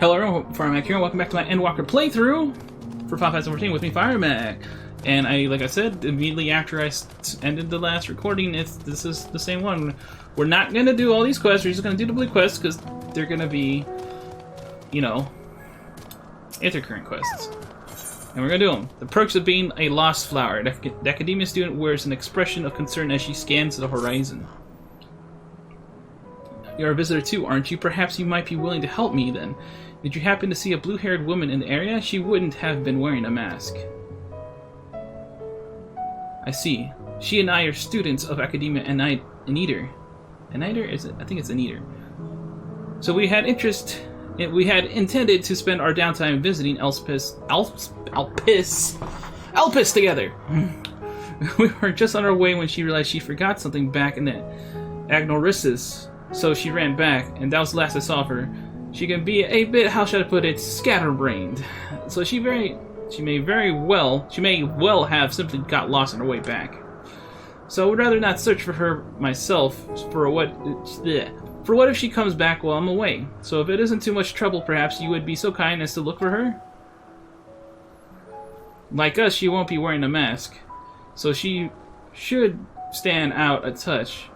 Hello everyone, Firemac here, and welcome back to my Endwalker playthrough for Final Fantasy 14 with me, Firemac. And like I said, immediately after I ended the last recording, this is the same one. We're not going to do all these quests, we're just going to do the blue quests, because they're going to be, you know, intercurrent quests. And we're going to do them. The perks of being a lost flower. The academia student wears an expression of concern as she scans the horizon. You're a visitor too, aren't you? Perhaps you might be willing to help me then. Did you happen to see a blue-haired woman in the area? She wouldn't have been wearing a mask. I see. She and I are students of Academia Aniter. Aniter? Is it? I think it's Aniter. So we had intended to spend our downtime visiting Elpis together. We were just on our way when she realized she forgot something back in the Agnorissus. So she ran back, and that was the last I saw of her. She can be a bit, how should I put it, scatterbrained. So she may well have simply got lost on her way back. So I would rather not search for her myself. For what if she comes back while I'm away? So if it isn't too much trouble, perhaps you would be so kind as to look for her? Like us, she won't be wearing a mask, so she should stand out a touch.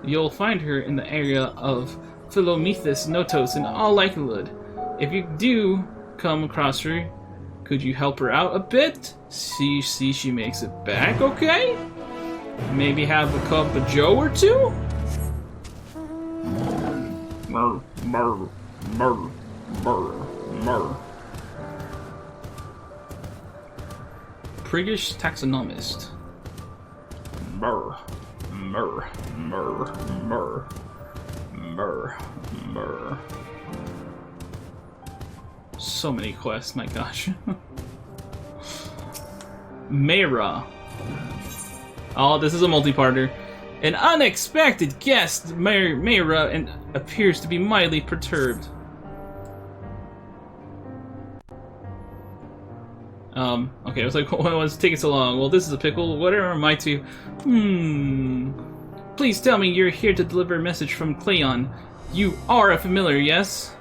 You'll find her in the area of Philomethus Notos in all likelihood. If you do come across her, could you help her out a bit? See she makes it back, okay? Maybe have a cup of joe or two? Murr, murr, murr, murr, murr. Priggish taxonomist. Murr, murr, murr, murr. Murr, murr. So many quests, my gosh. Mayra. Oh, this is a multi-parter. An unexpected guest, Mayra, and appears to be mildly perturbed. Okay, I was like, why was it taking so long? Well, this is a pickle. Whatever am I to? Please tell me you're here to deliver a message from Cleon. You are a familiar, yes?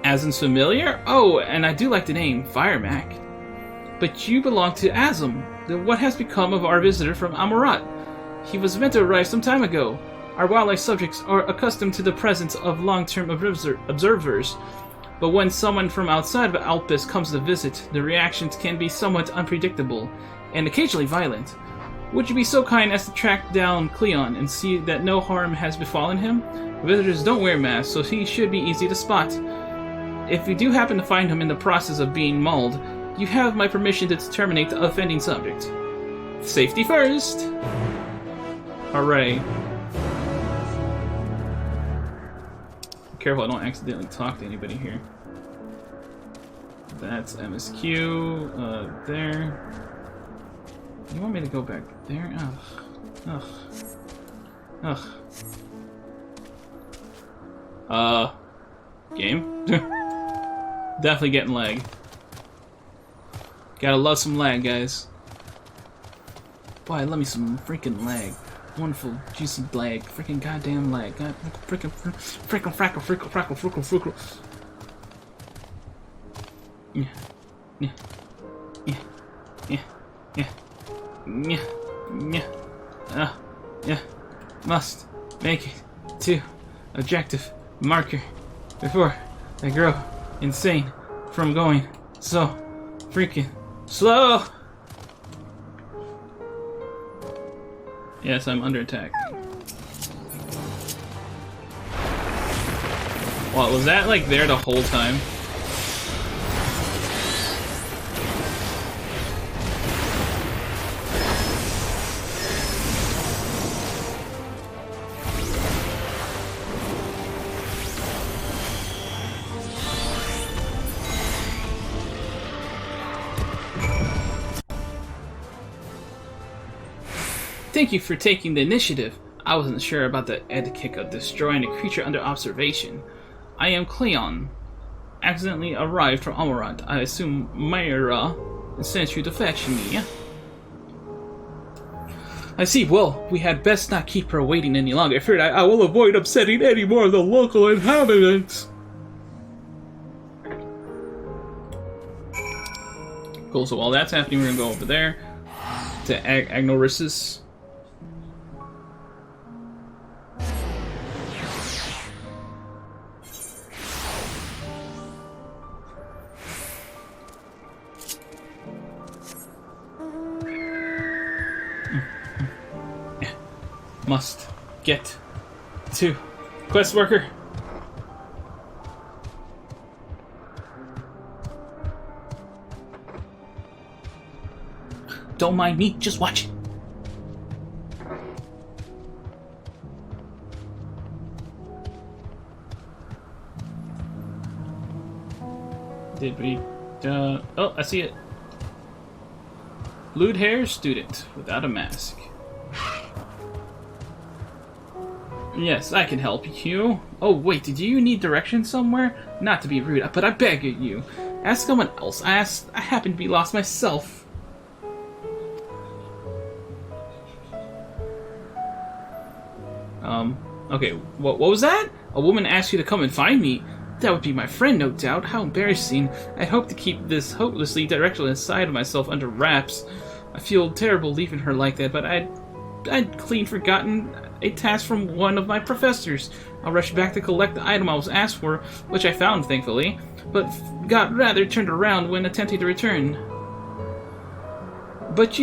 As in familiar? Oh, and I do like the name, Firemac. But you belong to Azum. Then what has become of our visitor from Amurat? He was meant to arrive some time ago. Our wildlife subjects are accustomed to the presence of long-term observers. But when someone from outside of Elpis comes to visit, the reactions can be somewhat unpredictable, and occasionally violent. Would you be so kind as to track down Cleon and see that no harm has befallen him? Visitors don't wear masks, so he should be easy to spot. If you do happen to find him in the process of being mauled, you have my permission to terminate the offending subject. Safety first! Hooray. Careful I don't accidentally talk to anybody here. That's MSQ, there. You want me to go back there? Ugh. Ugh. Ugh. Game? Definitely getting lag. Gotta love some lag, guys. Boy, I love me some freaking lag. Wonderful, juicy lag. Freaking goddamn lag. God, freaking frackle. Yeah. Yeah. Yeah. Yeah. Yeah. Yeah. Must make it to objective marker before I grow insane from going so freaking slow. Yes, I'm under attack. Well, was that like there the whole time? Thank you for taking the initiative. I wasn't sure about the etiquette of destroying a creature under observation. I am Cleon. Accidentally arrived from Amurat. I assume Mayra sent you to fetch me. I see. Well, we had best not keep her waiting any longer. I feared I will avoid upsetting any more of the local inhabitants. Cool, so while that's happening, we're gonna go over there to Agnorissus. Must get to quest worker. Don't mind me, just watch it. Did we? Oh, I see it. Blued hair student without a mask. Yes, I can help you. Oh, wait, did you need directions somewhere? Not to be rude, but I beg of you. Ask someone else. I happen to be lost myself. Okay, what was that? A woman asked you to come and find me? That would be my friend, no doubt. How embarrassing. I hope to keep this hopelessly directionless side of myself under wraps. I feel terrible leaving her like that, but I'd clean forgotten a task from one of my professors. I'll rush back to collect the item I was asked for, which I found, thankfully, but got rather turned around when attempting to return. But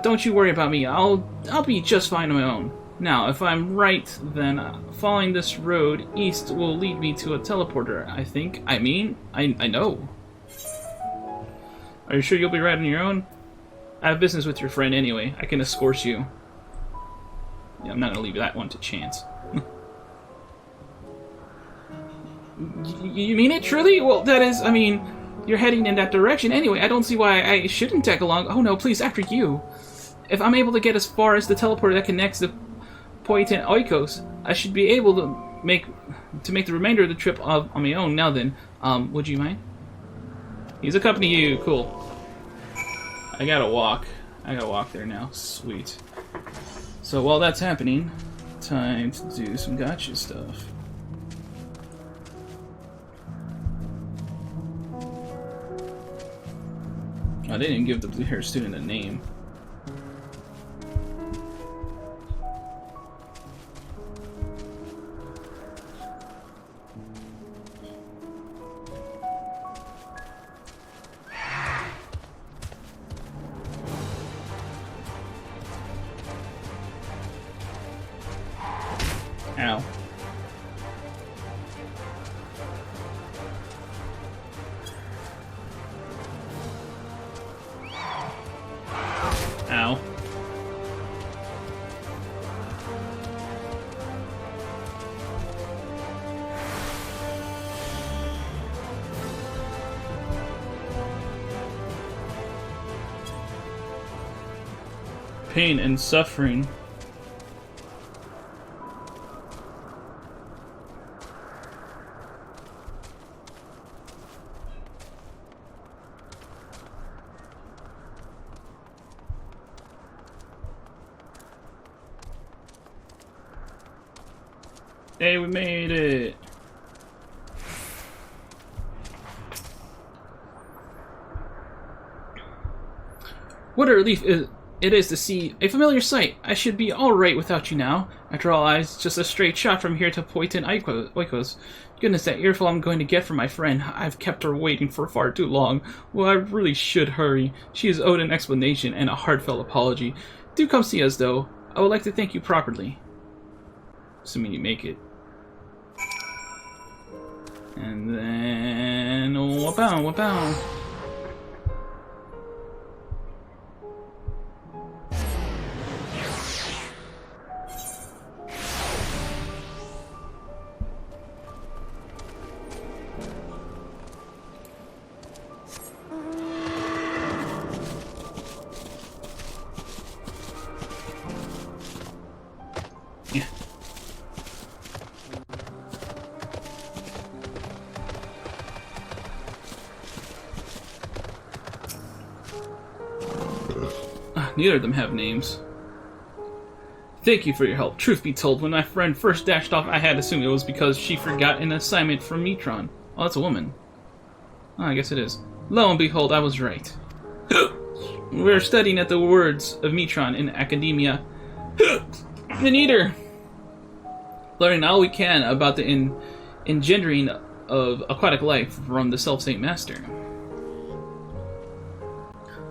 don't you worry about me. I'll be just fine on my own. Now, if I'm right, then following this road east will lead me to a teleporter, I think. I know. Are you sure you'll be right on your own? I have business with your friend anyway. I can escort you. Yeah, I'm not going to leave that one to chance. You mean it, truly? Well, that is, you're heading in that direction anyway. I don't see why I shouldn't tag along. Oh no, please, after you. If I'm able to get as far as the teleporter that connects the Poitin Oikos, I should be able to make the remainder of the trip on my own. Now then, would you mind? He's accompanying you. Cool. I gotta walk there now. Sweet. So while that's happening, time to do some gotcha stuff. I didn't even give the blue hair student a name. Ow. Ow. Pain and suffering. Hey, we made it! What a relief it is to see a familiar sight. I should be alright without you now. After all, it's just a straight shot from here to Poitin Oikos. Goodness, that earful I'm going to get from my friend. I've kept her waiting for far too long. Well, I really should hurry. She is owed an explanation and a heartfelt apology. Do come see us, though. I would like to thank you properly. Assuming you make it. And then... Wapow, wapow. Yeah. Neither of them have names. Thank you for your help. Truth be told, when my friend first dashed off, I had assumed it was because she forgot an assignment from Metron. Oh, that's a woman. Oh, I guess it is. Lo and behold, I was right. We're studying at the words of Metron in academia. The Eater! Learning all we can about the engendering of aquatic life from the self-same master.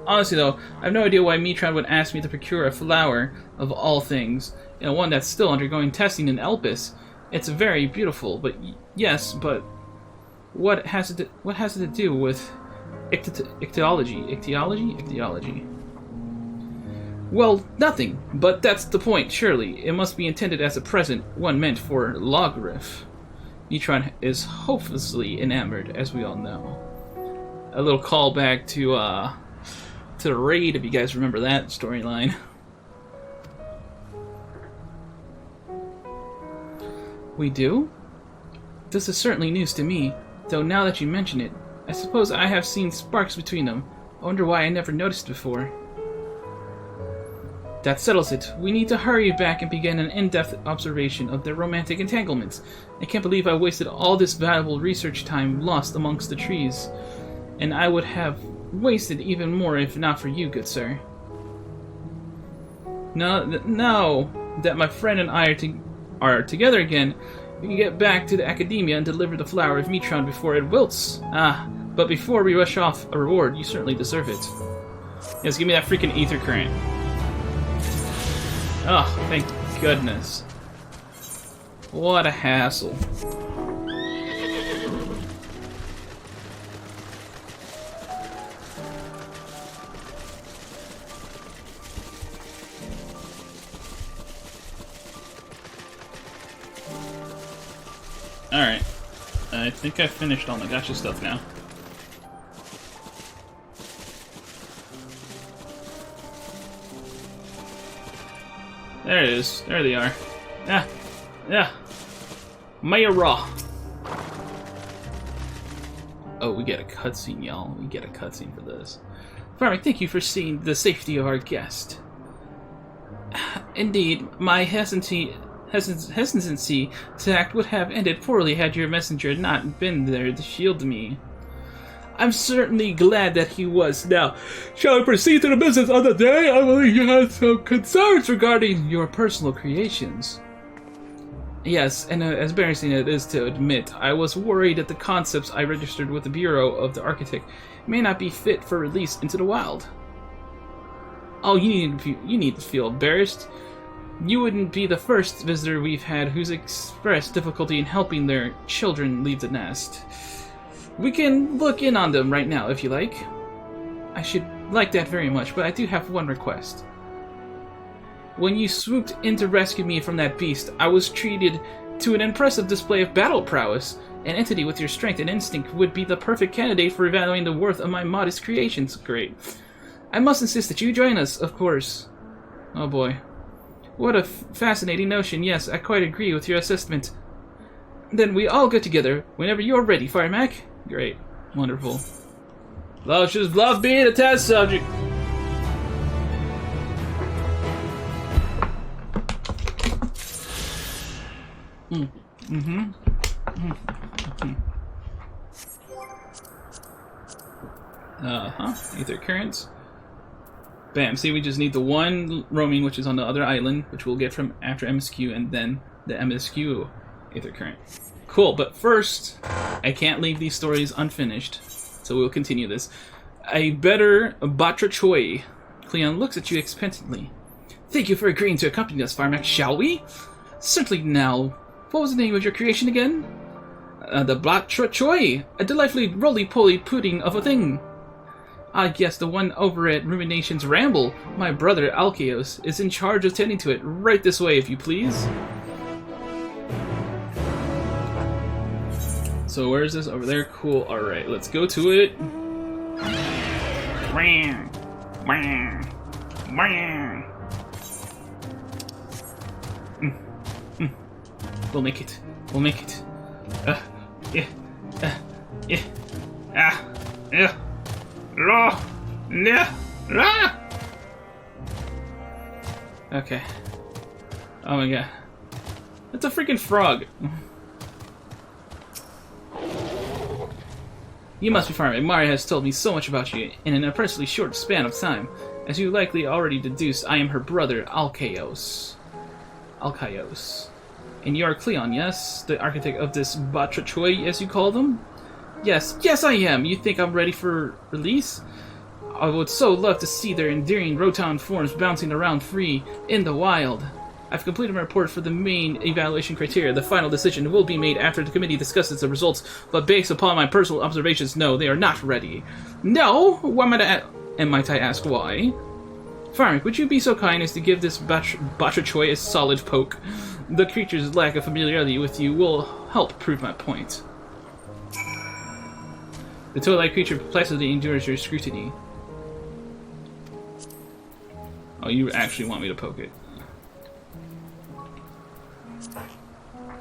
Honestly, though, I have no idea why Metron would ask me to procure a flower of all things, one that's still undergoing testing in Elpis. It's very beautiful, but yes, but what has it to do with ichthyology? Ichthyology? Well, nothing, but that's the point, surely. It must be intended as a present, one meant for Logrif. Metron is hopelessly enamored, as we all know. A little callback to the raid, if you guys remember that storyline. We do? This is certainly news to me, though now that you mention it, I suppose I have seen sparks between them. I wonder why I never noticed before. That settles it. We need to hurry back and begin an in-depth observation of their romantic entanglements. I can't believe I wasted all this valuable research time lost amongst the trees. And I would have wasted even more if not for you, good sir. Now that my friend and I are together again, we can get back to the academia and deliver the flower of Metron before it wilts. But before we rush off a reward, you certainly deserve it. Yes, give me that freaking ether current. Oh, thank goodness. What a hassle. Alright. I think I finished all my gacha stuff now. There it is. There they are. Yeah. Mayra. Oh, we get a cutscene, y'all. We get a cutscene for this. Firemac, thank you for seeing the safety of our guest. Indeed, my hesitancy to act would have ended poorly had your messenger not been there to shield me. I'm certainly glad that he was. Now, shall we proceed to the business of the day? I believe you had some concerns regarding your personal creations. Yes, and as embarrassing it is to admit, I was worried that the concepts I registered with the Bureau of the Architect may not be fit for release into the wild. Oh, you need to feel embarrassed. You wouldn't be the first visitor we've had who's expressed difficulty in helping their children leave the nest. We can look in on them right now, if you like. I should like that very much, but I do have one request. When you swooped in to rescue me from that beast, I was treated to an impressive display of battle prowess. An entity with your strength and instinct would be the perfect candidate for evaluating the worth of my modest creations. Great. I must insist that you join us, of course. Oh boy. What a fascinating notion. Yes, I quite agree with your assessment. Then we all go together whenever you're ready, Firemac. Great. Wonderful. Love being a test subject. Ether currents. Bam. See, we just need the one roaming, which is on the other island, which we'll get from after MSQ, and then the MSQ ether current. Cool, but first, I can't leave these stories unfinished, so we'll continue this. A better Batra Choi. Cleon looks at you expectantly. Thank you for agreeing to accompany us, Firemac, shall we? Certainly now. What was the name of your creation again? The Batra Choi, a delightfully roly-poly pudding of a thing. Ah, yes, the one over at Rumination's Ramble. My brother, Alkeos, is in charge of tending to it. Right this way, if you please. So where is this? Over there? Cool. Alright, let's go to it. We'll make it. We'll make it. Okay. Oh my god. That's a freaking frog. You must be Firemac. Mario has told me so much about you in an impressively short span of time. As you likely already deduced, I am her brother, Alkaios. And you are Cleon, yes? The architect of this Batrachoy, as you call them? Yes, I am! You think I'm ready for release? I would so love to see their endearing Roton forms bouncing around free in the wild. I've completed my report for the main evaluation criteria. The final decision will be made after the committee discusses the results, but based upon my personal observations, no, they are not ready. No? Why might I ask why? Firemac, would you be so kind as to give this Batrachoy a solid poke? The creature's lack of familiarity with you will help prove my point. The toad-like creature placidly endures your scrutiny. Oh, you actually want me to poke it.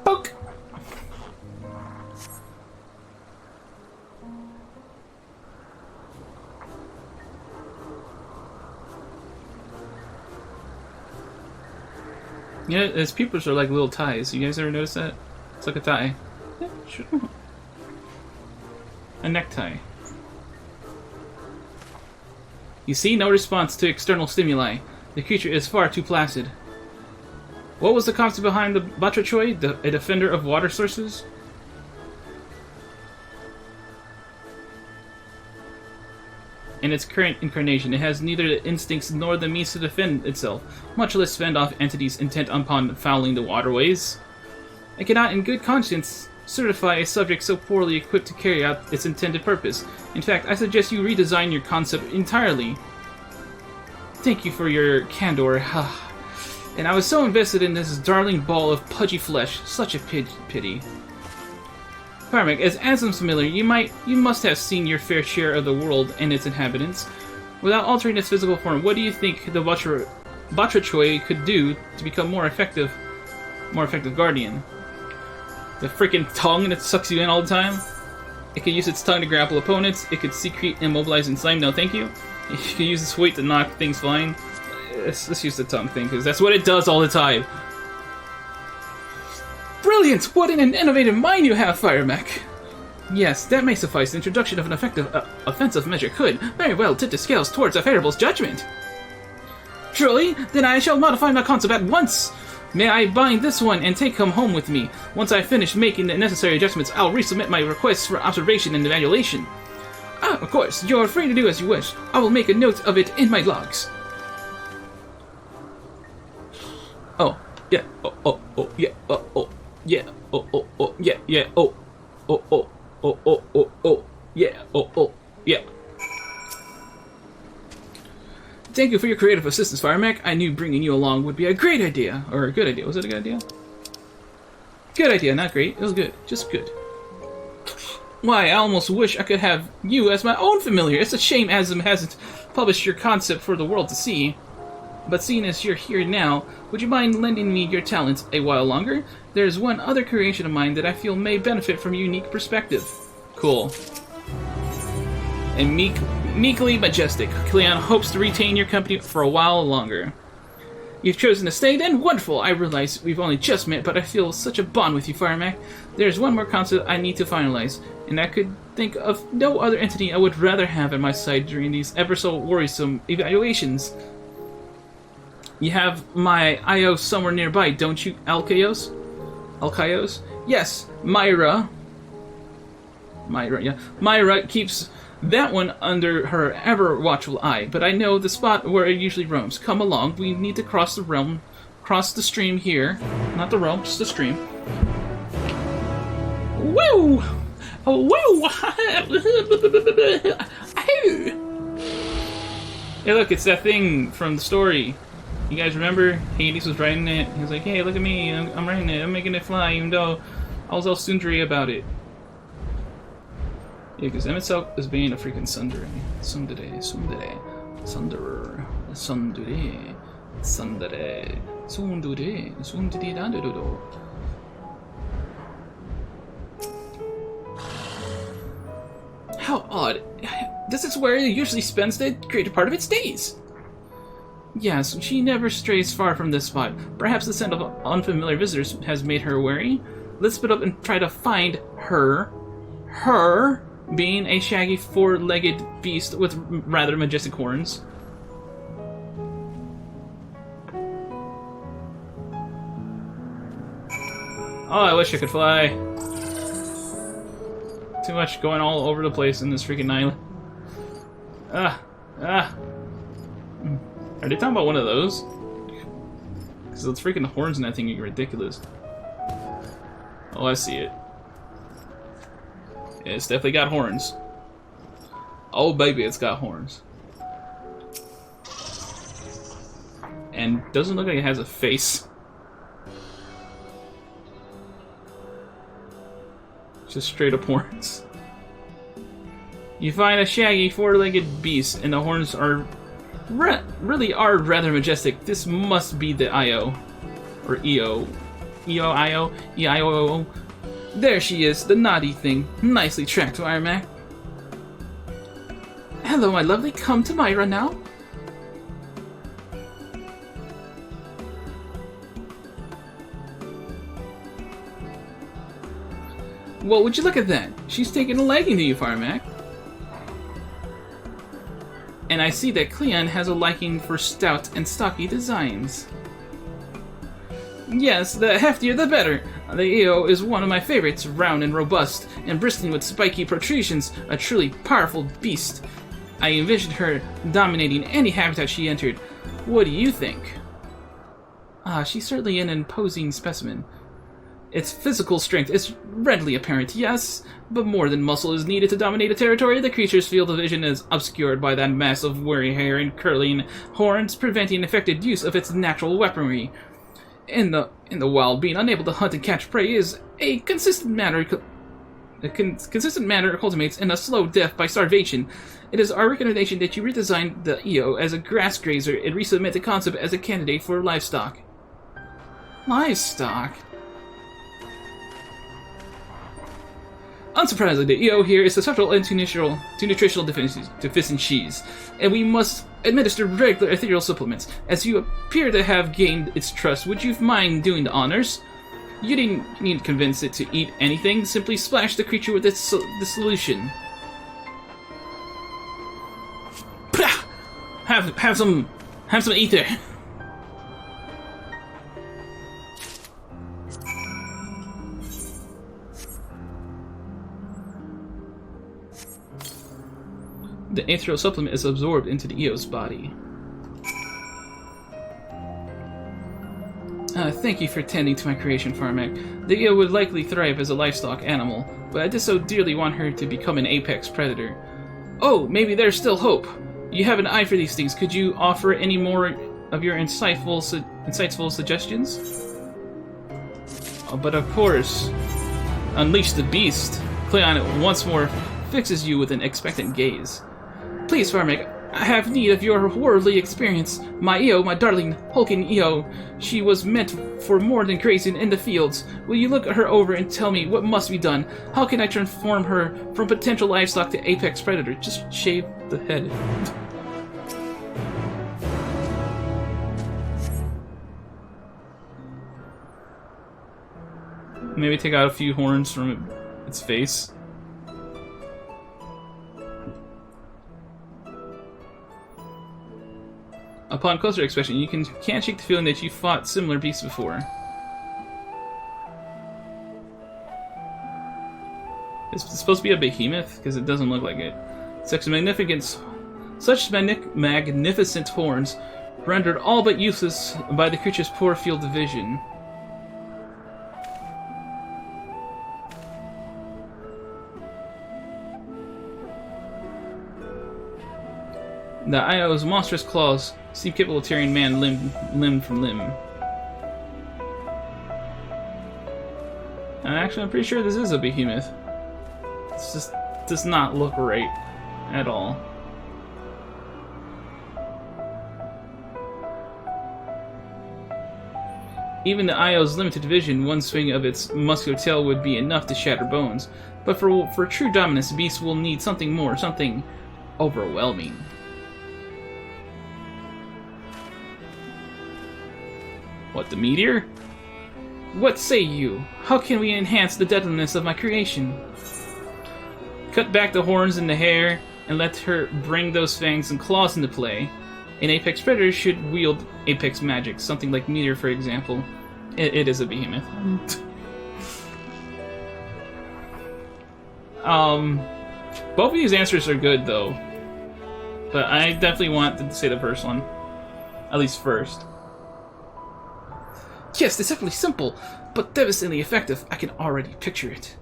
Poke! Yeah, its pupils are like little ties. You guys ever notice that? It's like a tie. Yeah, sure. A necktie. You see, no response to external stimuli. The creature is far too placid. What was the concept behind the Batrachoy? A defender of water sources? In its current incarnation, it has neither the instincts nor the means to defend itself, much less fend off entities intent upon fouling the waterways. I cannot, in good conscience, certify a subject so poorly equipped to carry out its intended purpose. In fact, I suggest you redesign your concept entirely. Thank you for your candor. And I was so invested in this darling ball of pudgy flesh. Such a pity. Firemac, as Asm's familiar, you must have seen your fair share of the world and its inhabitants. Without altering its physical form, what do you think the Batrachoy could do to become more effective guardian? The freaking tongue that sucks you in all the time? It could use its tongue to grapple opponents. It could secrete immobilizing slime. No, thank you. It could use its weight to knock things flying. Let's use the tongue thing, because that's what it does all the time. Brilliant! What an innovative mind you have, Firemac! Yes, that may suffice. The introduction of an effective offensive measure could very well tip the scales towards a favorable judgment. Truly? Then I shall modify my concept at once! May I bind this one and take him home with me? Once I finish making the necessary adjustments, I'll resubmit my requests for observation and evaluation. Ah, of course, you're free to do as you wish. I will make a note of it in my logs. Oh, yeah, oh, yeah, yeah, yeah, yeah. Thank you for your creative assistance, Firemac. I knew bringing you along would be a great idea. Or a good idea. Was it a good idea? Good idea, not great. It was good. Just good. Why, I almost wish I could have you as my own familiar. It's a shame Asm hasn't published your concept for the world to see. But seeing as you're here now, would you mind lending me your talents a while longer? There's one other creation of mine that I feel may benefit from a unique perspective. Cool. And meekly majestic, Cleon hopes to retain your company for a while longer. You've chosen to stay then? Wonderful! I realize we've only just met, but I feel such a bond with you, Firemac. There's one more concept I need to finalize, and I could think of no other entity I would rather have at my side during these ever so worrisome evaluations. You have my IO somewhere nearby, don't you, Alkaios? Yes, Myra. Yeah. Myra keeps that one under her ever-watchful eye, but I know the spot where it usually roams. Come along, we need to cross the stream here. Not the realm, just the stream. Woo! Woo! Hey look, it's that thing from the story. You guys remember? Hades was writing it. He was like, hey, look at me, I'm writing it, I'm making it fly, even though I was all sundry about it. Yeah, because M itself is being a freaking sundere. Sundere. How odd. This is where it usually spends the greater part of its days. Yes, she never strays far from this spot. Perhaps the scent of unfamiliar visitors has made her wary. Let's split up and try to find her. Her being a shaggy four-legged beast with rather majestic horns. Oh, I wish I could fly. Too much going all over the place in this freaking island. Are they talking about one of those? Because those freaking horns in that thing are ridiculous. Oh, I see it. Yeah, it's definitely got horns. Oh, baby, it's got horns. And doesn't look like it has a face. Just straight up horns. You find a shaggy four-legged beast, and the horns are really are rather majestic. This must be the IO. Or EO. EO-IO? E-I-O-O. There she is, the naughty thing. Nicely tracked, Firemac. Hello, my lovely. Come to Myra now. Well, would you look at that? She's taking a liking to you, Firemac. And I see that Cleon has a liking for stout and stocky designs. Yes, the heftier the better. The EO is one of my favorites, round and robust, and bristling with spiky protrusions, a truly powerful beast. I envisioned her dominating any habitat she entered. What do you think? She's certainly an imposing specimen. Its physical strength is readily apparent, yes, but more than muscle is needed to dominate a territory. The creature's field of vision is obscured by that mass of wiry hair and curling horns, preventing effective use of its natural weaponry. In the wild, being unable to hunt and catch prey is a consistent matter. Consistent manner culminates in a slow death by starvation. It is our recommendation that you redesign the EO as a grass grazer and resubmit the concept as a candidate for livestock. Livestock? Unsurprisingly, the EO here is susceptible to nutritional deficiencies, and we must administer regular ethereal supplements. As you appear to have gained its trust, would you mind doing the honors? You didn't need to convince it to eat anything, simply splash the creature with the solution. Have some ether. The ethereal supplement is absorbed into the EO's body. Thank you for tending to my creation, Firemac. The EO would likely thrive as a livestock animal, but I just so dearly want her to become an apex predator. Oh, maybe there's still hope. You have an eye for these things. Could you offer any more of your insightful suggestions? Oh, but of course, unleash the beast. Cleon once more fixes you with an expectant gaze. Please, Firemac, I have need of your worldly experience. My EO, my darling, hulking EO, she was meant for more than grazing in the fields. Will you look her over and tell me what must be done? How can I transform her from potential livestock to apex predator? Just shave the head. Maybe take out a few horns from its face. Upon closer inspection, you can't shake the feeling that you fought similar beasts before. Is it supposed to be a behemoth? Because it doesn't look like it. Such magnificent horns, rendered all but useless by the creature's poor field of vision. The IO's monstrous claws seem capable of tearing man limb from limb. And actually, I'm pretty sure this is a behemoth. It just does not look right at all. Even the IO's limited vision, one swing of its muscular tail would be enough to shatter bones. But for true dominance, beasts will need something more, something overwhelming. What, the meteor? What say you? How can we enhance the deadliness of my creation? Cut back the horns and the hair, and let her bring those fangs and claws into play. An apex predator should wield apex magic, something like meteor, for example. It is a behemoth. Both of these answers are good, though. But I definitely want to say the first one. At least first. Yes, deceptively simple, but devastatingly effective. I can already picture it.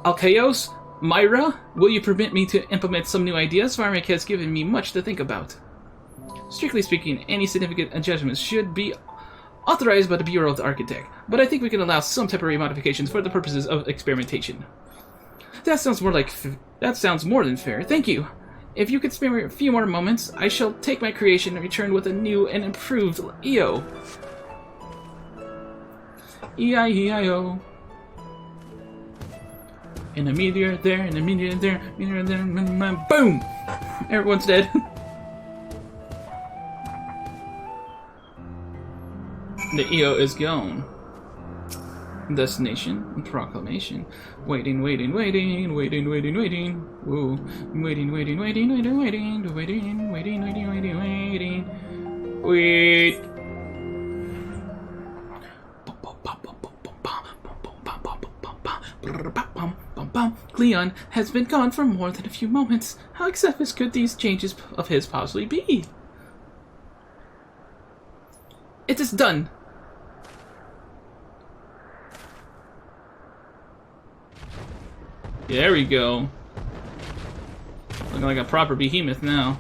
Alkaos, Myra, will you permit me to implement some new ideas? Firemac has given me much to think about. Strictly speaking, any significant adjustments should be authorized by the Bureau of the Architect, but I think we can allow some temporary modifications for the purposes of experimentation. That sounds more than fair. Thank you. If you could spare me a few more moments, I shall take my creation and return with a new and improved EO. E-I-E-I-O. And a meteor there, and a meteor there, boom! Everyone's dead. The EO is gone. Destination, proclamation. Waiting. Woo. Waiting. Wait. Cleon has been gone for more than a few moments. How excessive could these changes of his possibly be? It is done. There we go. Looking like a proper behemoth now.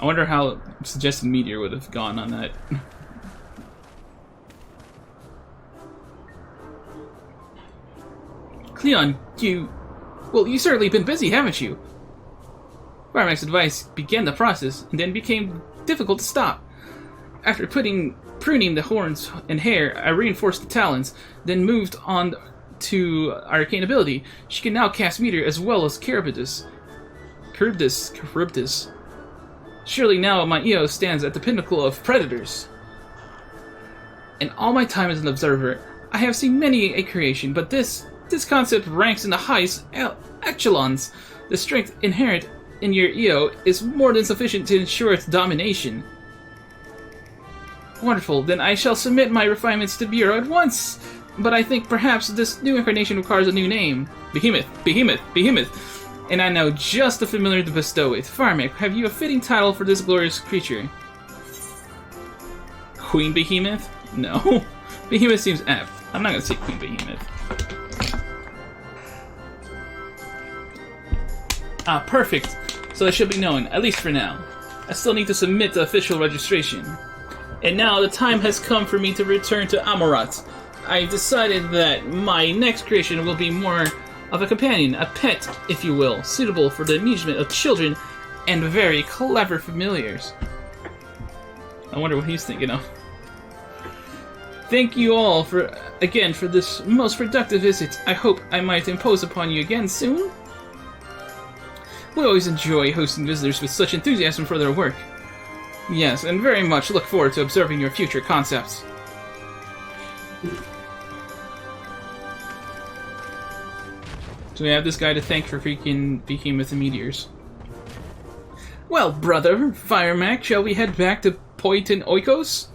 I wonder how suggested meteor would have gone on that. Cleon, you certainly been busy, haven't you? Firemac's advice began the process, and then became difficult to stop. After pruning the horns and hair, I reinforced the talons, then moved on to arcane ability. She can now cast meteor as well as Charybdis. Surely now my EO stands at the pinnacle of predators. In all my time as an observer, I have seen many a creation, but this concept ranks in the highest echelons. The strength inherent in your EO is more than sufficient to ensure its domination. Wonderful, then I shall submit my refinements to Bureau at once. But I think perhaps this new incarnation requires a new name. Behemoth. And I know just the familiar to bestow it. Firemac, have you a fitting title for this glorious creature? Queen Behemoth? No. Behemoth seems apt. I'm not gonna say Queen Behemoth. Ah, perfect. So it should be known, at least for now. I still need to submit the official registration. And now the time has come for me to return to Amorat. I decided that my next creation will be more of a companion, a pet, if you will, suitable for the amusement of children and very clever familiars. I wonder what he's thinking of. Thank you all for this most productive visit. I hope I might impose upon you again soon. We always enjoy hosting visitors with such enthusiasm for their work. Yes, and very much look forward to observing your future concepts. So we have this guy to thank for freaking Behemoth and Meteors. Well, brother, Firemac, shall we head back to Point and Oikos?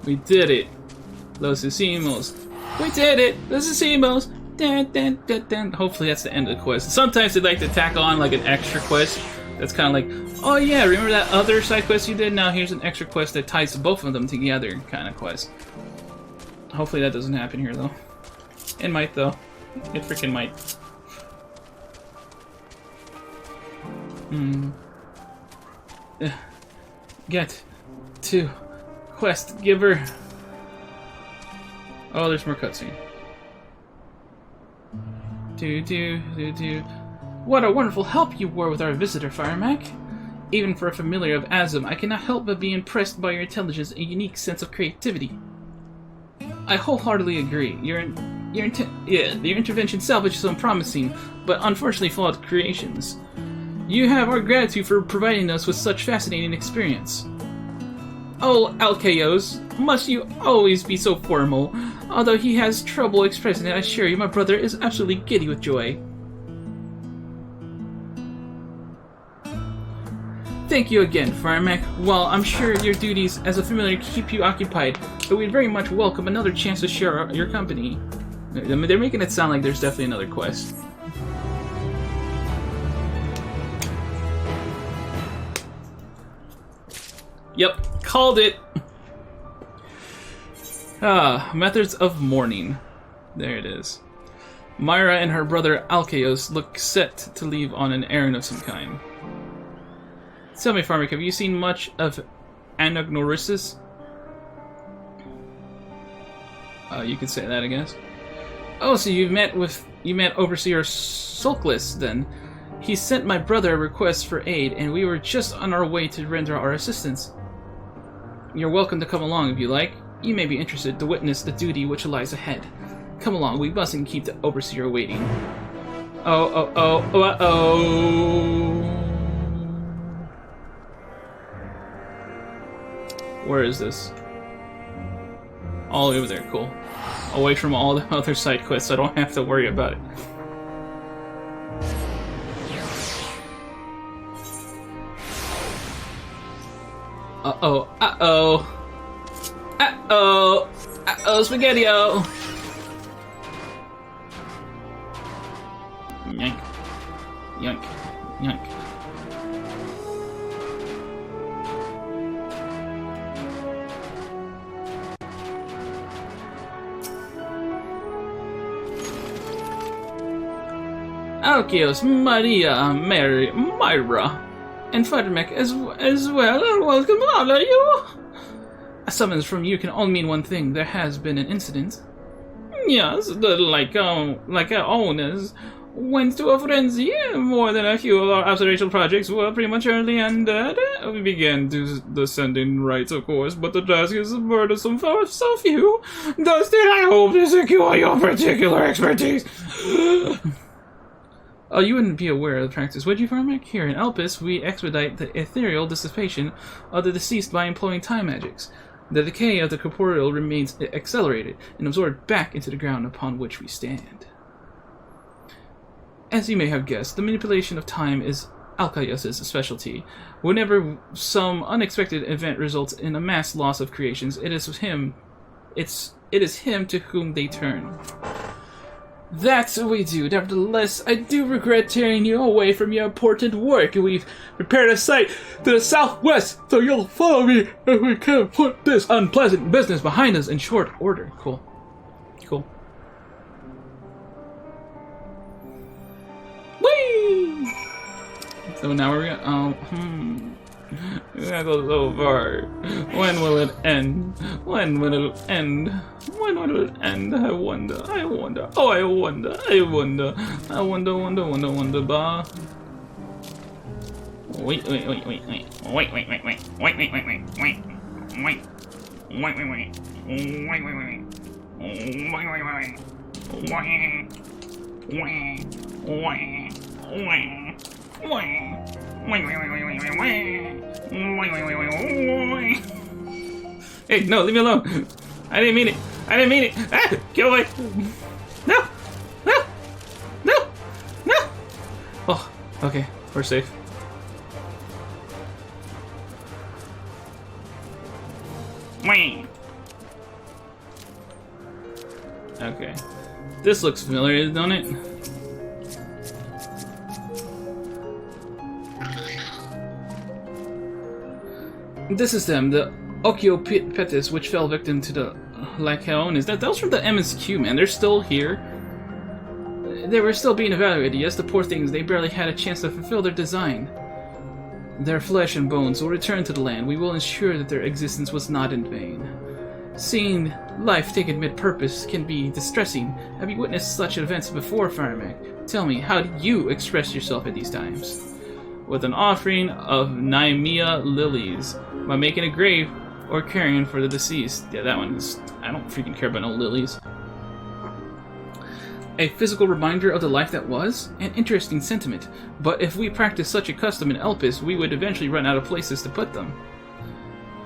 We did it! Los hicimos. We did it! Los hicimos! Dun, dun, dun, dun. Hopefully that's the end of the quest. Sometimes they like to tack on like an extra quest. That's kind of like, oh yeah, remember that other side quest you did? Now here's an extra quest that ties both of them together kind of quest. Hopefully that doesn't happen here though. It might though. It freaking might. Get to quest giver. Oh, there's more cutscene. What a wonderful help you were with our visitor, Firemac. Even for a familiar of Azum, I cannot help but be impressed by your intelligence and unique sense of creativity. I wholeheartedly agree. Your intervention salvaged some promising, but unfortunately flawed creations. You have our gratitude for providing us with such fascinating experience. Oh, Alkeos, must you always be so formal? Although he has trouble expressing it, I assure you my brother is absolutely giddy with joy. Thank you again, Firemac. While I'm sure your duties as a familiar keep you occupied, but we'd very much welcome another chance to share your company. They're making it sound like there's definitely another quest. Yep, called it! Methods of mourning. There it is. Myra and her brother Alkeos look set to leave on an errand of some kind. Tell me, Firemac, have you seen much of Anagnorisis? You could say that, I guess. Oh, so you met Overseer Sulkless, then. He sent my brother a request for aid, and we were just on our way to render our assistance. You're welcome to come along if you like. You may be interested to witness the duty which lies ahead. Come along, we mustn't keep the Overseer waiting. Where is this? All over there, cool. Away from all the other side quests, so I don't have to worry about it. Spaghetti-o! Yank. Yank. Yank. Alkeos, Maria, Mary, Myra, and Firemac as well. Welcome, all of you. A summons from you can only mean one thing. There has been an incident. Yes, like our owners went to a frenzy. More than a few of our observational projects were prematurely ended. We began descending rights, of course, but the task is burdensome for so few. Thus did I hope to secure your particular expertise. Oh, you wouldn't be aware of the practice, would you, Firemac? Here in Elpis, we expedite the ethereal dissipation of the deceased by employing time magics. The decay of the corporeal remains accelerated and absorbed back into the ground upon which we stand. As you may have guessed, the manipulation of time is Alkeos' specialty. Whenever some unexpected event results in a mass loss of creations, it is him to whom they turn. That's what we do. Nevertheless, I do regret tearing you away from your important work. We've prepared a site to the southwest, so you'll follow me if we can put this unpleasant business behind us in short order. Cool. Cool. Whee! So now we're gonna, we gotta go so far. When will it end? When will it end? When will it end? I wonder. Oh, I wonder. Bah. Wait. Hey, no, leave me alone. I didn't mean it. Ah, get away. No. Oh, okay, we're safe. Okay. This looks familiar, don't it? This is them, the Occiopetus, which fell victim to the Lycaones. That was from the MSQ, man. They're still here. They were still being evaluated. Yes, the poor things, they barely had a chance to fulfill their design. Their flesh and bones will return to the land. We will ensure that their existence was not in vain. Seeing life taken mid-purpose can be distressing. Have you witnessed such events before, Firemac? Tell me, how do you express yourself at these times? With an offering of Nymea lilies, by making a grave or caring for the deceased. Yeah, that one is... I don't freaking care about no lilies. A physical reminder of the life that was? An interesting sentiment, but if we practiced such a custom in Elpis, we would eventually run out of places to put them.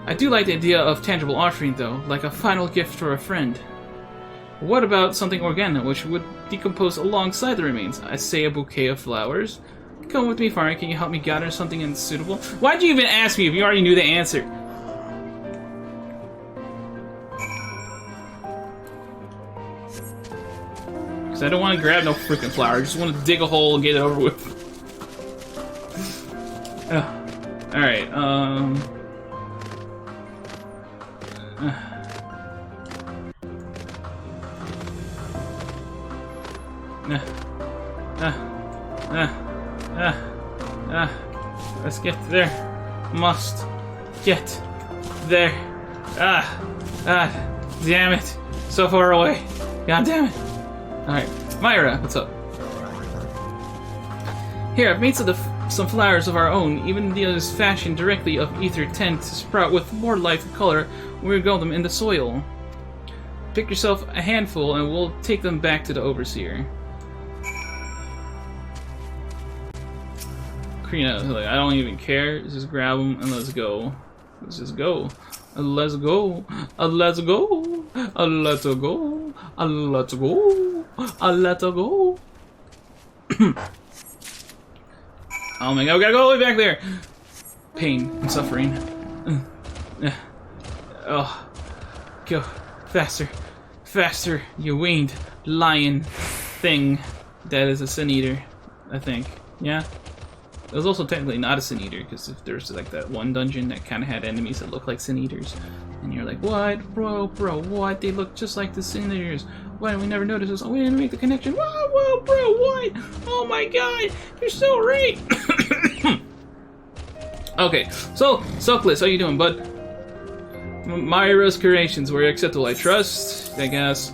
I do like the idea of tangible offering, though, like a final gift for a friend. What about something organic, which would decompose alongside the remains? I say a bouquet of flowers. Come with me, Farmer. Can you help me gather something unsuitable? Why'd you even ask me if you already knew the answer? Because I don't want to grab no freaking flower. I just want to dig a hole and get it over with. Alright, let's get there. Must get there. Damn it. So far away. God damn it. Alright, Myra, what's up? Here, I've made some flowers of our own. Even those fashioned directly of ether tend to sprout with more life and color when we grow them in the soil. Pick yourself a handful and we'll take them back to the overseer. Krina, like, I don't even care. Let's just grab them and let's go. Let's just go. Let's go. Let's go. Let's go. Let's go. Let's go. Oh my god, we gotta go all the way back there! Pain and suffering. Oh. Go. Faster. Faster, you winged lion thing. That is a sin eater, I think. Yeah? It was also technically not a sin eater, because if there's like that one dungeon that kind of had enemies that look like sin eaters, and you're like, what, bro, what? They look just like the sin eaters. Why did we never notice this? Oh, we didn't make the connection. Whoa, bro, what? Oh my god, you're so right. Okay, so Suckless, how you doing, bud? Myra's creations were acceptable. I trust. I guess.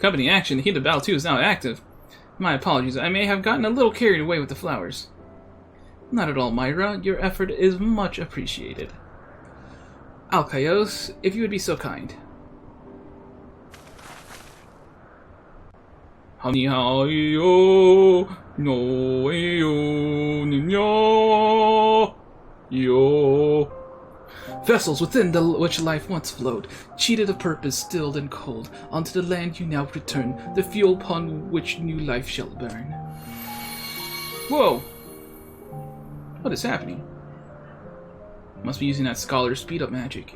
Company action. The heat of battle 2 is now active. My apologies. I may have gotten a little carried away with the flowers. Not at all, Myra. Your effort is much appreciated. Alkaios, if you would be so kind. Vessels within which life once flowed, cheated of purpose, stilled and cold, unto the land you now return, the fuel upon which new life shall burn. Whoa! What is happening? Must be using that scholar speed-up magic.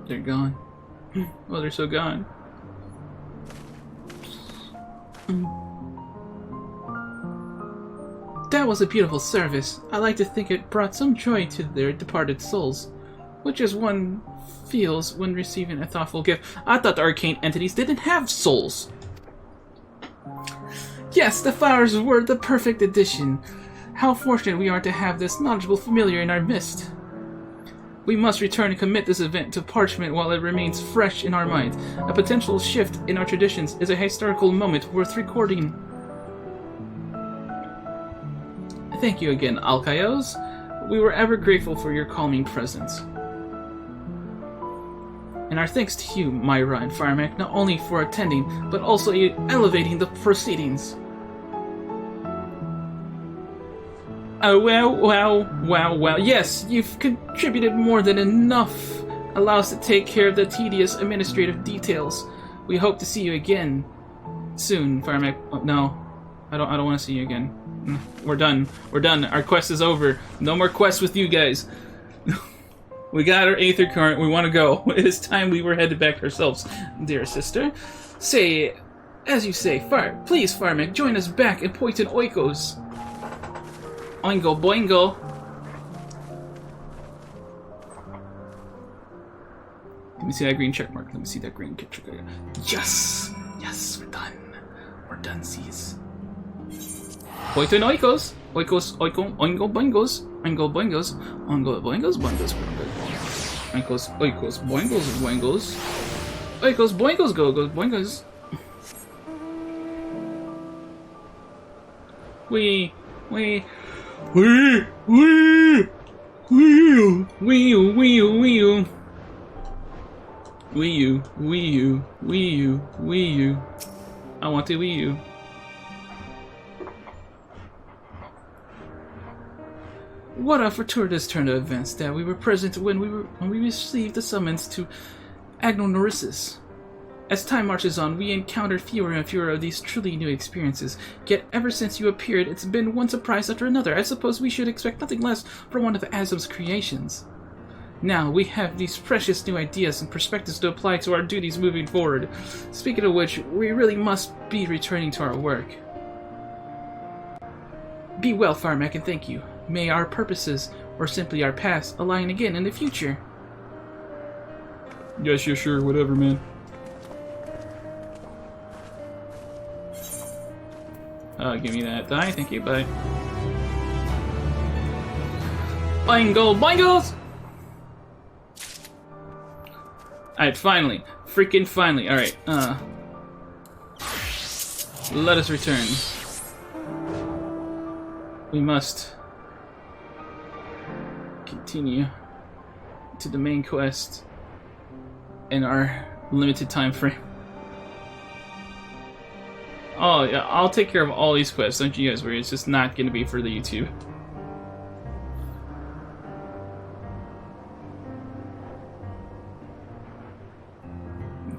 They're gone. Oh, they're so gone. That was a beautiful service. I like to think it brought some joy to their departed souls, which is one feels when receiving a thoughtful gift. I thought the arcane entities didn't have souls. Yes, the flowers were the perfect addition. How fortunate we are to have this knowledgeable familiar in our midst. We must return and commit this event to parchment while it remains fresh in our minds. A potential shift in our traditions is a historical moment worth recording. Thank you again, Alkaios. We were ever grateful for your calming presence. And our thanks to you, Myra and Firemac, not only for attending, but also elevating the proceedings. Oh, well. Yes, you've contributed more than enough. Allow us to take care of the tedious administrative details. We hope to see you again soon, Firemac. Oh, no, I don't want to see you again. We're done. Our quest is over. No more quests with you guys. We got our Aether Current. We want to go. It is time we were headed back ourselves, dear sister. Say, as you say, please, Firemac, join us back in Poitin Oikos. Oingo boingo. Let me see that green check mark. Let me see that green check mark. Yes! Yes, we're done. We're done, seas. Oito no oikos. Oikos, oiko, oingo boingos. Oingo boingos. Oingo boingos, boingos, boingos. Oikos, oikos, boingos, boingos. Oikos, boingos, go, go, boingos. Wee, wee, wee, wee, wee, wee, wee, wee. Wii U, Wii U, Wii U, Wii U. I want the Wii U. What a fortuitous turn of events that we were present when we received the summons to Agnonorissus. As time marches on, we encounter fewer and fewer of these truly new experiences. Yet, ever since you appeared, it's been one surprise after another. I suppose we should expect nothing less from one of Azum's creations. Now, we have these precious new ideas and perspectives to apply to our duties moving forward. Speaking of which, we really must be returning to our work. Be well, Firemac, and thank you. May our purposes, or simply our past, align again in the future. Yes, yeah, sure, whatever, man. Give me that die, thank you, bye. Boingo, boingos! Alright, finally. Freaking finally. Alright, let us return. We must continue to the main quest in our limited time frame. Oh, yeah, I'll take care of all these quests, don't you guys worry. It's just not going to be for the YouTube.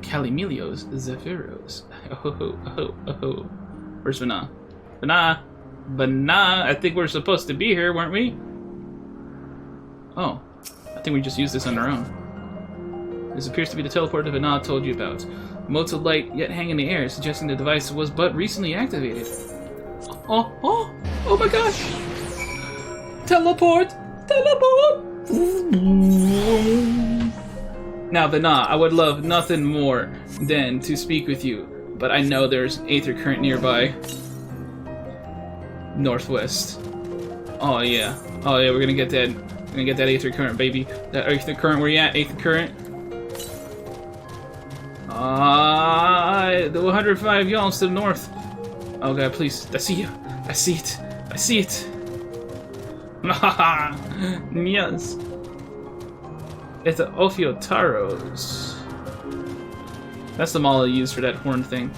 Calimelios, Zephyros. Oh. Where's Vana? Vana! I think we're supposed to be here, weren't we? Oh. I think we just used this on our own. This appears to be the teleport that Vana told you about. Motes of light yet hang in the air, suggesting the device was but recently activated. Oh my gosh! Teleport! Now, Vana, I would love nothing more than to speak with you, but I know there's aether current nearby. Northwest. Oh yeah, we're gonna get that. We're gonna get that aether current, baby. That aether current. Where you at, aether current? The 105 yawns to the north. Oh god, please. I see you. I see it. I see it. Yes. It's the Ophiotaros. That's the mall I use for that horn thing.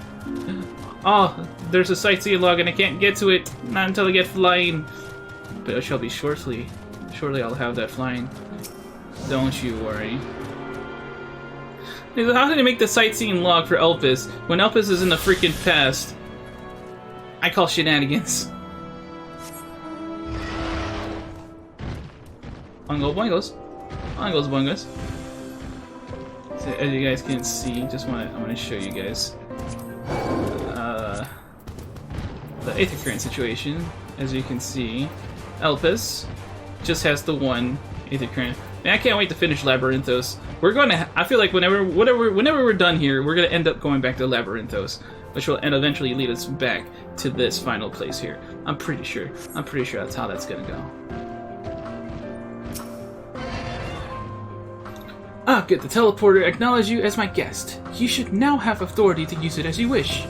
Oh, there's a sightseeing log and I can't get to it. Not until I get flying. But it shall be shortly. Shortly I'll have that flying. Don't you worry. How did they make the sightseeing log for Elpis when Elpis is in the freaking past? I call shenanigans. Ongo boingos. Ongo's boingos. So as you guys can see, I want to show you guys the aether current situation. As you can see, Elpis just has the one aether current. Man, I can't wait to finish Labyrinthos. We're going to. I feel like whenever we're done here, we're going to end up going back to Labyrinthos, which will eventually lead us back to this final place here. I'm pretty sure that's how that's going to go. Ah, good. The teleporter acknowledges you as my guest. You should now have authority to use it as you wish.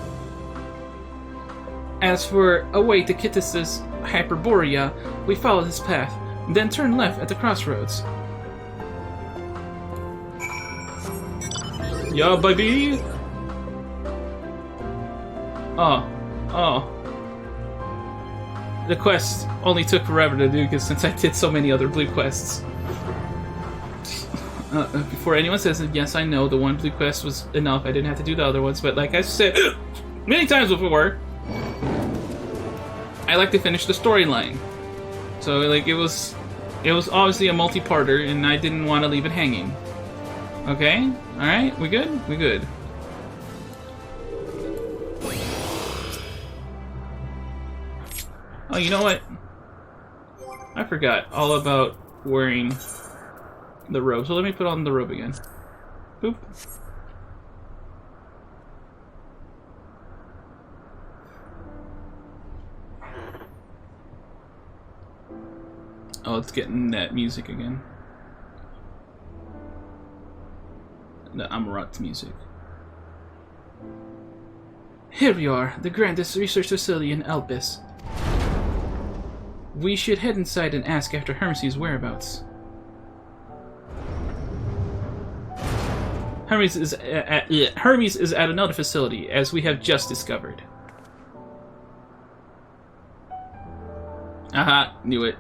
As for a way to Kittis's Hyperborea, we follow this path, then turn left at the crossroads. Yeah, baby! Oh. The quest only took forever to do because since I did so many other blue quests. Before anyone says it, yes, I know the one blue quest was enough. I didn't have to do the other ones, but like I said many times before, I like to finish the storyline. So like it was obviously a multi-parter, and I didn't want to leave it hanging. Okay, all right, we good? We good. Oh, you know what? I forgot all about wearing the robe, so let me put on the robe again. Boop. Oh, it's getting that music again. The Amurat music. Here we are, the grandest research facility in Elpis. We should head inside and ask after Hermes' whereabouts. Hermes is at another facility, as we have just discovered. Aha, knew it.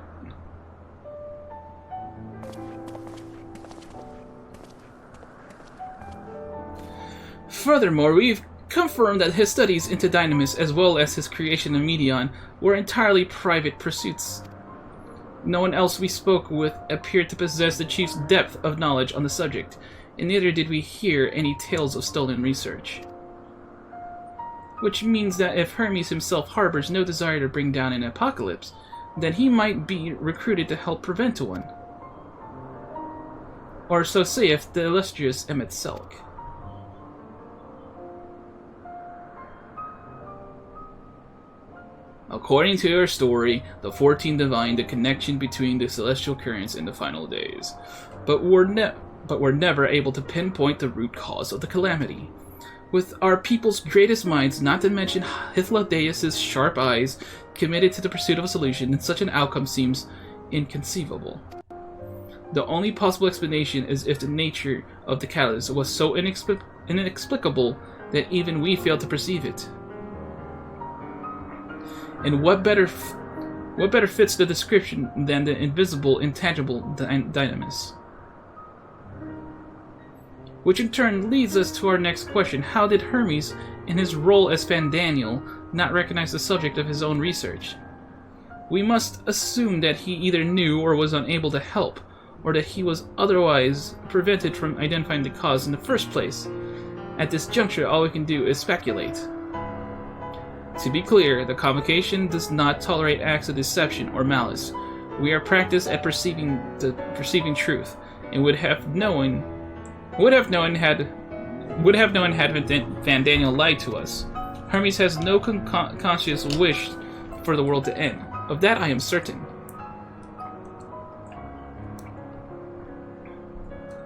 Furthermore, we've confirmed that his studies into Dynamis, as well as his creation of Medion, were entirely private pursuits. No one else we spoke with appeared to possess the Chief's depth of knowledge on the subject, and neither did we hear any tales of stolen research. Which means that if Hermes himself harbors no desire to bring down an apocalypse, then he might be recruited to help prevent one. Or so saith the illustrious Emmet Selk. According to your story, the 14 divined the connection between the celestial currents in the final days, but were never able to pinpoint the root cause of the calamity. With our people's greatest minds, not to mention Hythlodaeus' sharp eyes, committed to the pursuit of a solution, such an outcome seems inconceivable. The only possible explanation is if the nature of the catalyst was so inexplicable that even we failed to perceive it. And what better fits the description than the invisible, intangible dynamis? Which in turn leads us to our next question. How did Hermes, in his role as Fandaniel, not recognize the subject of his own research? We must assume that he either knew or was unable to help, or that he was otherwise prevented from identifying the cause in the first place. At this juncture, all we can do is speculate. To be clear, the convocation does not tolerate acts of deception or malice. We are practiced at perceiving truth, and would have known had Fandaniel lied to us. Hermes has no conscious wish for the world to end. Of that I am certain.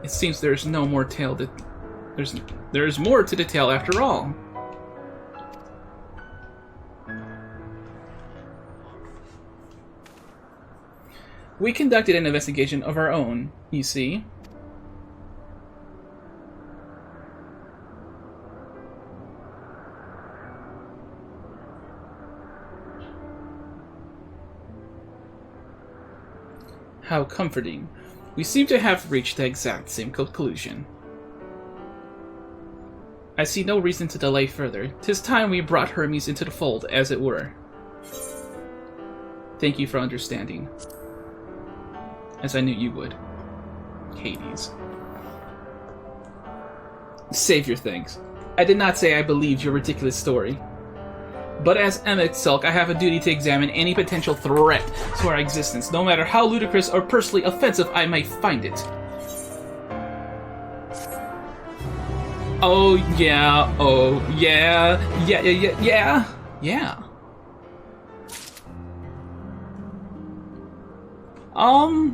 It seems there is no more tale that there is more to the tale after all. We conducted an investigation of our own, you see. How comforting. We seem to have reached the exact same conclusion. I see no reason to delay further. 'Tis time we brought Hermes into the fold, as it were. Thank you for understanding. As I knew you would. Hades. Save your thanks. I did not say I believed your ridiculous story. But as Emmet Selk, I have a duty to examine any potential threat to our existence, no matter how ludicrous or personally offensive I may find it. Oh yeah, yeah.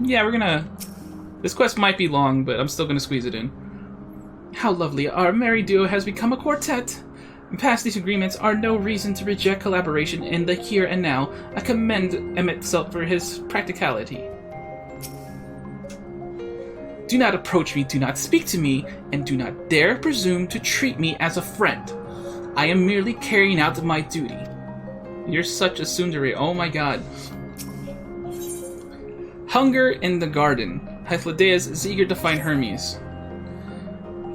Yeah, we're gonna... This quest might be long, but I'm still gonna squeeze it in. How lovely. Our merry duo has become a quartet. Past these agreements are no reason to reject collaboration in the here and now. I commend Emmet Selk for his practicality. Do not approach me, do not speak to me, and do not dare presume to treat me as a friend. I am merely carrying out my duty. You're such a tsundere, oh my god. Hunger in the garden. Hythlodaeus is eager to find Hermes.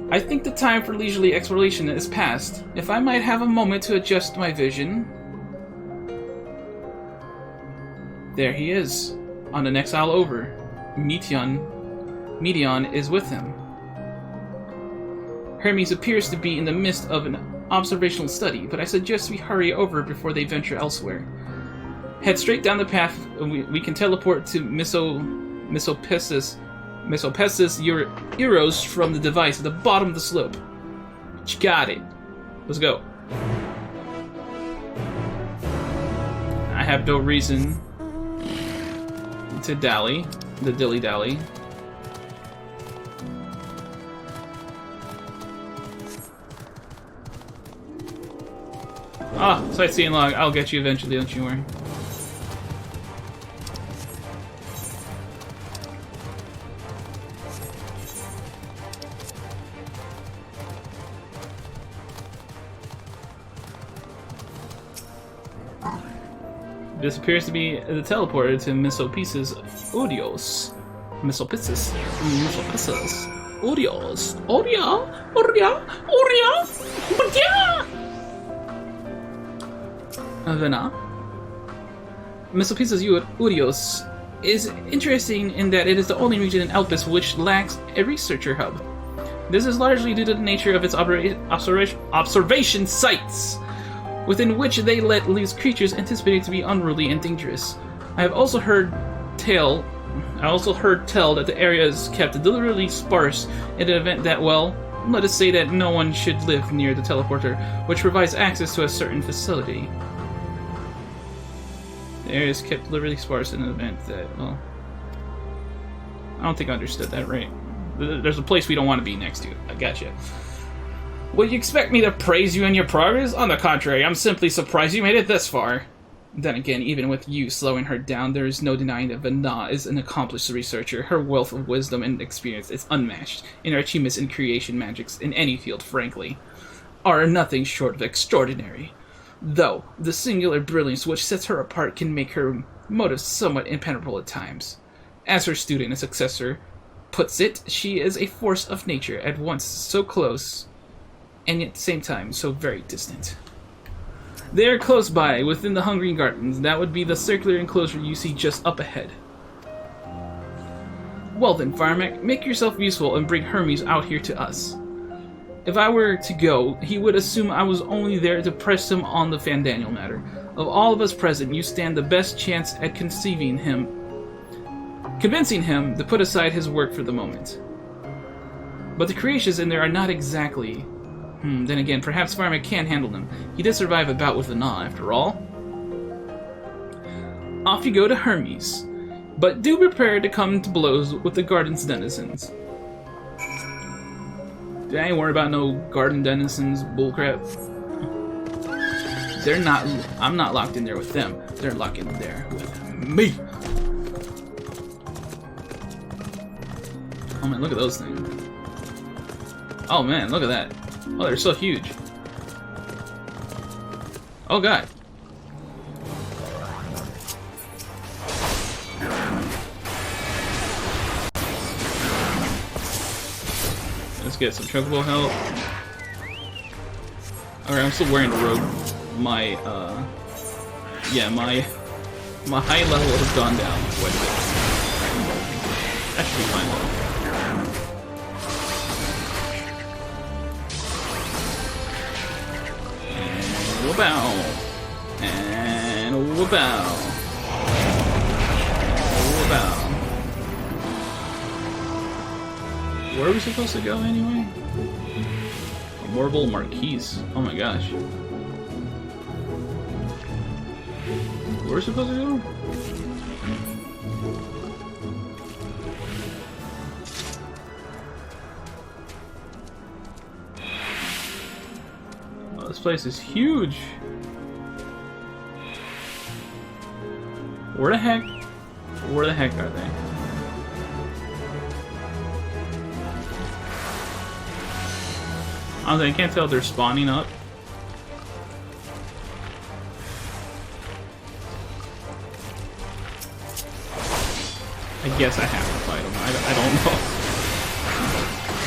I think the time for leisurely exploration is past. If I might have a moment to adjust my vision... There he is, on an exile over. Medion is with him. Hermes appears to be in the midst of an observational study, but I suggest we hurry over before they venture elsewhere. Head straight down the path, we can teleport to Misopissus Mesopestis Euros from the device at the bottom of the slope. You got it. Let's go. I have no reason to dally. The dilly-dally. Ah, sightseeing log. I'll get you eventually, don't you worry. This appears to be the teleporter to Mesopis's Odios. Mesopis's. Odios. Odia. Vena. Mesopis's Odios is interesting in that it is the only region in Elpis which lacks a researcher hub. This is largely due to the nature of its observation sites, within which they let loose creatures anticipated to be unruly and dangerous. I also heard tell that the area is kept deliberately sparse in an event that, well, let us say that no one should live near the teleporter, which provides access to a certain facility. The area is kept deliberately sparse in an event that, well, I don't think I understood that right. There's a place we don't want to be next to. I gotcha. Would you expect me to praise you in your progress? On the contrary, I'm simply surprised you made it this far. Then again, even with you slowing her down, there is no denying that Vena is an accomplished researcher. Her wealth of wisdom and experience is unmatched, and her achievements in creation magics in any field, frankly, are nothing short of extraordinary. Though, the singular brilliance which sets her apart can make her motives somewhat impenetrable at times. As her student and successor puts it, she is a force of nature, at once so close and yet at the same time so very distant. They are close by, within the Hungry Gardens. That would be the circular enclosure you see just up ahead. Well then, Firemac, make yourself useful and bring Hermes out here to us. If I were to go, he would assume I was only there to press him on the Fandaniel matter. Of all of us present, you stand the best chance at convincing him to put aside his work for the moment. But the creations in there are not exactly... then again, perhaps Firemac can handle them. He did survive a bout with the Gnaw, after all. Off you go to Hermes. But do prepare to come to blows with the garden's denizens. I ain't worried about no garden denizens bullcrap. They're not... I'm not locked in there with them. They're locked in there with me. Oh man, look at those things. Oh man, look at that. Oh, they're so huge. Oh god. Let's get some chocobo help. Alright, I'm still wearing the robe. My high level has gone down quite a bit. That should be fine though. Whoop-ow. And whoop-ow. Whoop-ow. Where are we supposed to go anyway? A Marble Marquise. Oh my gosh. Where are we supposed to go? This place is huge. Where the heck are they? Honestly, I can't tell if they're spawning up. I guess I have to fight them. I don't know.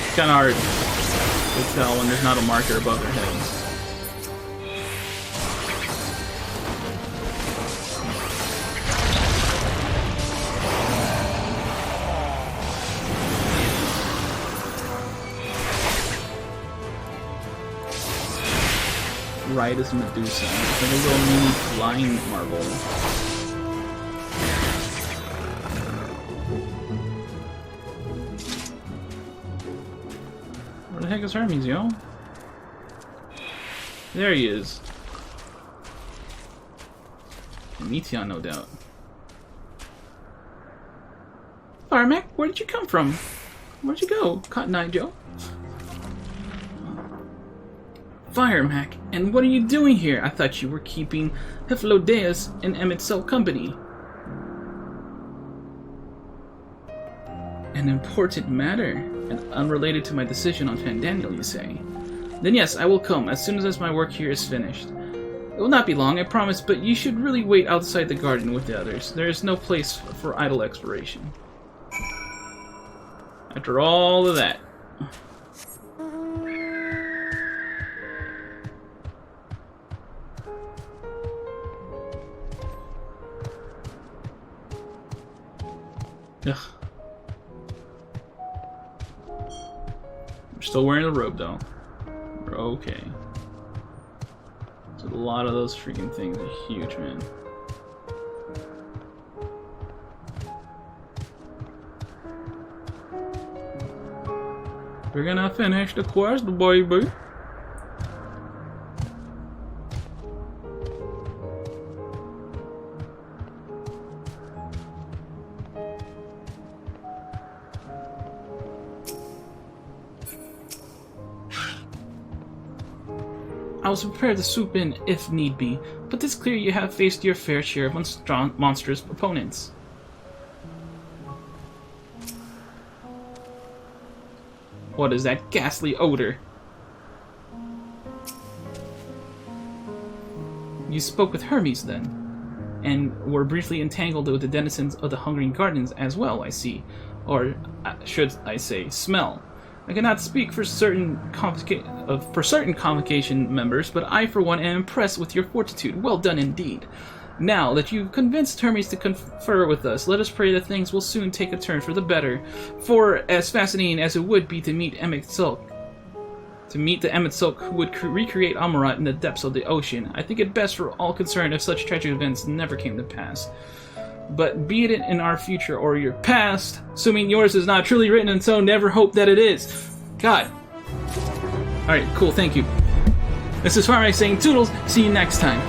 It's kind of hard to tell when there's not a marker above their heads. Right as Medusa. It's like a little mini flying marble. Where the heck is Hermes, yo? There he is. Meteon, no doubt. Firemac, where did you come from? Where'd you go, Cotton Eye Joe? Firemac, and what are you doing here? I thought you were keeping Hephilodeus and Emmett Cell company. An important matter, and unrelated to my decision on Fandaniel, you say? Then yes, I will come as soon as my work here is finished. It will not be long, I promise, but you should really wait outside the garden with the others. There is no place for idle exploration. After all of that. Ugh. I'm still wearing the robe though. We're okay. So a lot of those freaking things are huge, man. We're gonna finish the quest, baby. I was prepared to swoop in if need be, but it's clear you have faced your fair share of monstrous opponents. What is that ghastly odor? You spoke with Hermes, then, and were briefly entangled with the denizens of the Hungering Gardens as well, I see. Or, should I say, smell. I cannot speak for certain convocation members, but I, for one, am impressed with your fortitude. Well done indeed. Now that you've convinced Hermes to confer with us, let us pray that things will soon take a turn for the better. For as fascinating as it would be to meet Emmett Silk, the Emmett Silk who would recreate Amurat in the depths of the ocean, I think it best for all concerned if such tragic events never came to pass. But be it in our future or your past, assuming yours is not truly written, and so never hope that it is. God. Alright, cool, thank you. This is Firemac saying toodles, see you next time.